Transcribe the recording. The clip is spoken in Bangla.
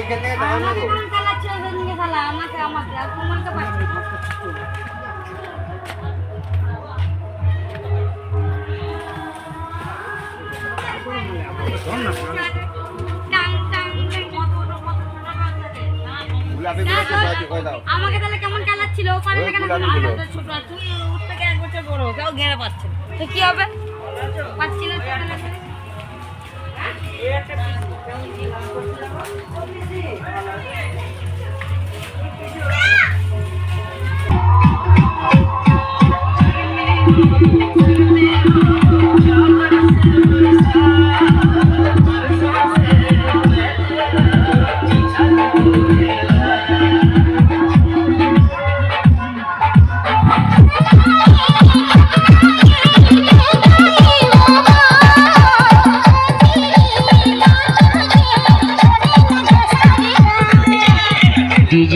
আমাকে কোন চালাচ্ছে ওদিকে শালা আমাকে আর তোমাকে পাচ্ছি আমাকে তাহলে কেমন চালাচ্ছিল ওখানে কেন ছোট তুই ওর থেকে 1 বছর বড় তাও ঘেরা পাচ্ছে তো কি হবে পাচ্ছি না DJ